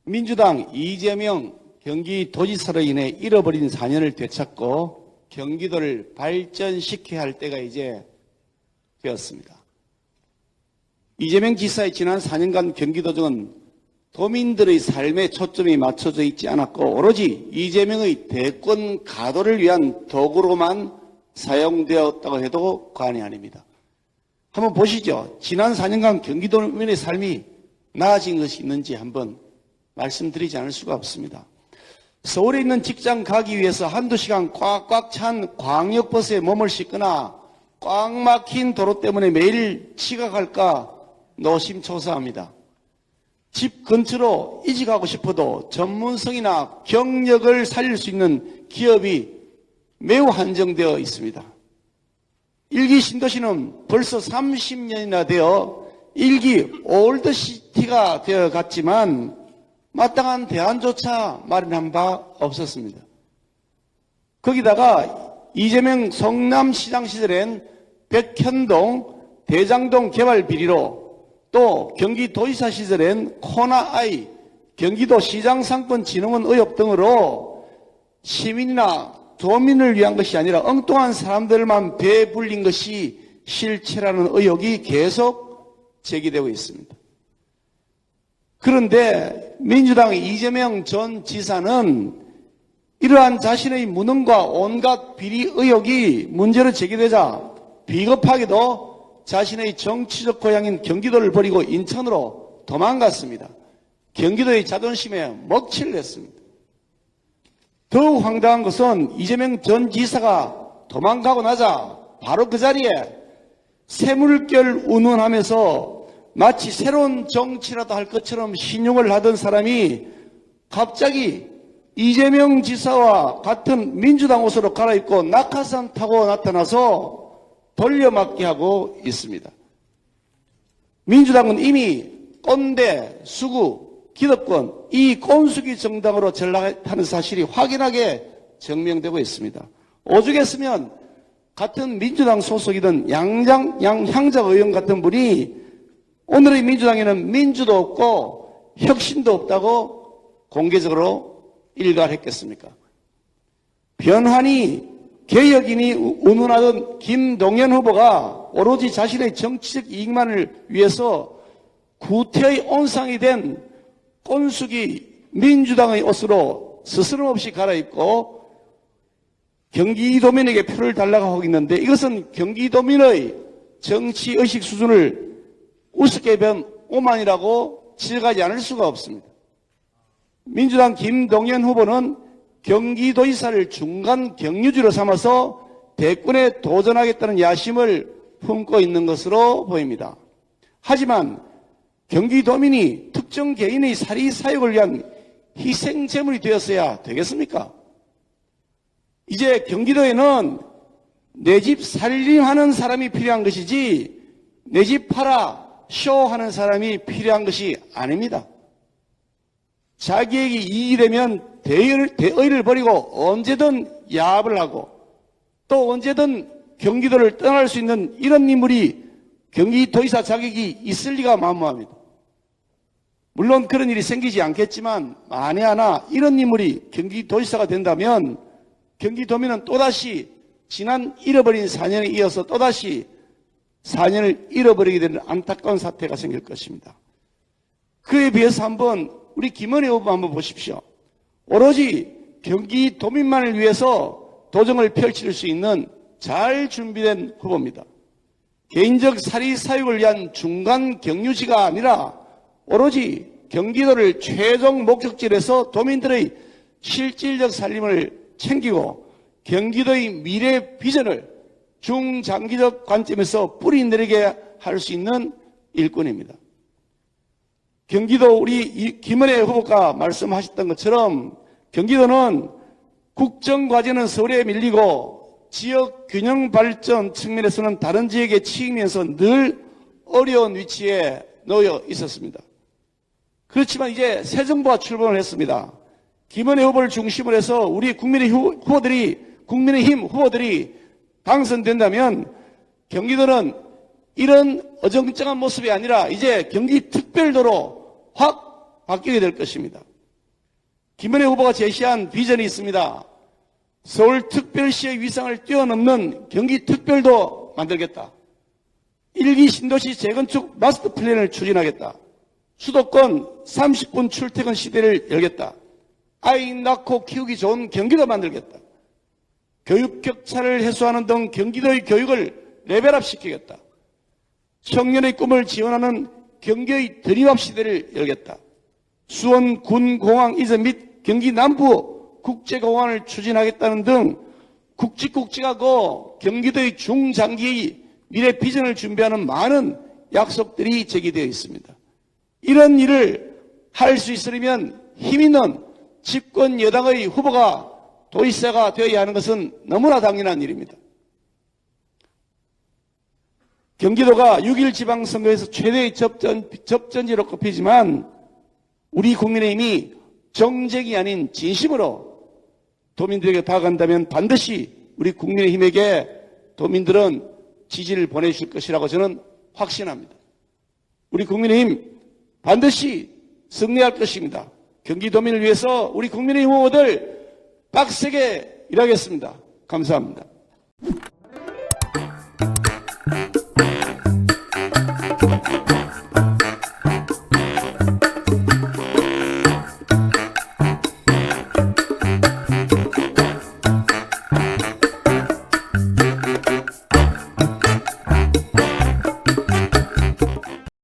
민주당 이재명 경기도지사로 인해 잃어버린 4년을 되찾고 경기도를 발전시켜야 할 때가 이제 되었습니다. 이재명 지사의 지난 4년간 경기도정은 도민들의 삶에 초점이 맞춰져 있지 않았고 오로지 이재명의 대권 가도를 위한 도구로만 사용되었다고 해도 과언이 아닙니다. 한번 보시죠. 지난 4년간 경기도민의 삶이 나아진 것이 있는지 한번 말씀드리지 않을 수가 없습니다. 서울에 있는 직장 가기 위해서 한두 시간 꽉꽉 찬 광역버스에 몸을 싣거나 꽉 막힌 도로 때문에 매일 지각할까 노심초사합니다. 집 근처로 이직하고 싶어도 전문성이나 경력을 살릴 수 있는 기업이 매우 한정되어 있습니다. 일기 신도시는 벌써 30년이나 되어 일기 올드시티가 되어 갔지만 마땅한 대안조차 마련한 바 없었습니다. 거기다가 이재명 성남시장 시절엔 백현동, 대장동 개발 비리로 또 경기도지사 시절엔 코나아이, 경기도시장상권진흥원 의혹 등으로 시민이나 도민을 위한 것이 아니라 엉뚱한 사람들만 배불린 것이 실체라는 의혹이 계속 제기되고 있습니다. 그런데 민주당의 이재명 전 지사는 이러한 자신의 무능과 온갖 비리 의혹이 문제로 제기되자 비겁하게도 자신의 정치적 고향인 경기도를 버리고 인천으로 도망갔습니다. 경기도의 자존심에 먹칠을 했습니다. 더욱 황당한 것은 이재명 전 지사가 도망가고 나자 바로 그 자리에 새물결 운운하면서 마치 새로운 정치라도 할 것처럼 신용을 하던 사람이 갑자기 이재명 지사와 같은 민주당 옷으로 갈아입고 낙하산 타고 나타나서 돌려막기 하고 있습니다. 민주당은 이미 꼰대, 수구, 기득권, 이 꼰수기 정당으로 전락하는 사실이 확연하게 증명되고 있습니다. 오죽했으면 같은 민주당 소속이던 양향자 의원 같은 분이 오늘의 민주당에는 민주도 없고 혁신도 없다고 공개적으로 일갈했겠습니까? 변환이 개혁인이 운운하던 김동연 후보가 오로지 자신의 정치적 이익만을 위해서 구태의 온상이 된 꼰숙이 민주당의 옷으로 스스럼없이 갈아입고 경기도민에게 표를 달라고 하고 있는데 이것은 경기도민의 정치의식 수준을 우습게 본 오만이라고 지적하지 않을 수가 없습니다. 민주당 김동연 후보는 경기도지사를 중간 경유지로 삼아서 대권에 도전하겠다는 야심을 품고 있는 것으로 보입니다. 하지만 경기도민이 특정 개인의 사리사욕을 위한 희생제물이 되었어야 되겠습니까? 이제 경기도에는 내 집 살림하는 사람이 필요한 것이지 내 집 팔아 쇼하는 사람이 필요한 것이 아닙니다. 자기에게 이익이 되면 대의를 버리고 언제든 야합을 하고 또 언제든 경기도를 떠날 수 있는 이런 인물이 경기도지사 자격이 있을 리가 만무합니다. 물론 그런 일이 생기지 않겠지만 만에 하나 이런 인물이 경기도지사가 된다면 경기도민은 또다시 지난 잃어버린 4년에 이어서 또다시 4년을 잃어버리게 되는 안타까운 사태가 생길 것입니다. 그에 비해서 한번 우리 김은혜 후보 한번 보십시오. 오로지 경기도민만을 위해서 도정을 펼칠 수 있는 잘 준비된 후보입니다. 개인적 사리사욕을 위한 중간 경유지가 아니라 오로지 경기도를 최종 목적지에서 도민들의 실질적 살림을 챙기고 경기도의 미래 비전을 중장기적 관점에서 뿌리내리게 할 수 있는 일꾼입니다. 경기도 우리 김은혜 후보가 말씀하셨던 것처럼 경기도는 국정과제는 서울에 밀리고 지역 균형 발전 측면에서는 다른 지역에 치이면서 늘 어려운 위치에 놓여 있었습니다. 그렇지만 이제 새 정부가 출범을 했습니다. 김은혜 후보를 중심으로 해서 우리 국민의힘 후보들이 당선된다면 경기도는 이런 어정쩡한 모습이 아니라 이제 경기특별도로 확 바뀌게 될 것입니다. 김은혜 후보가 제시한 비전이 있습니다. 서울특별시의 위상을 뛰어넘는 경기특별도 만들겠다. 1기 신도시 재건축 마스터 플랜을 추진하겠다. 수도권 30분 출퇴근 시대를 열겠다. 아이 낳고 키우기 좋은 경기도 만들겠다. 교육 격차를 해소하는 등 경기도의 교육을 레벨업 시키겠다. 청년의 꿈을 지원하는 경기의 드림업 시대를 열겠다. 수원 군공항 이전 및 경기 남부 국제공항을 추진하겠다는 등 굵직굵직하고 경기도의 중장기의 미래 비전을 준비하는 많은 약속들이 제기되어 있습니다. 이런 일을 할 수 있으려면 힘 있는 집권 여당의 후보가 도의사가 되어야 하는 것은 너무나 당연한 일입니다. 경기도가 6.1 지방선거에서 최대의 접전지로 꼽히지만 우리 국민의힘이 정쟁이 아닌 진심으로 도민들에게 다가간다면 반드시 우리 국민의힘에게 도민들은 지지를 보내주실 것이라고 저는 확신합니다. 우리 국민의힘 반드시 승리할 것입니다. 경기도민을 위해서 우리 국민의힘 후보들 빡세게 일하겠습니다. 감사합니다.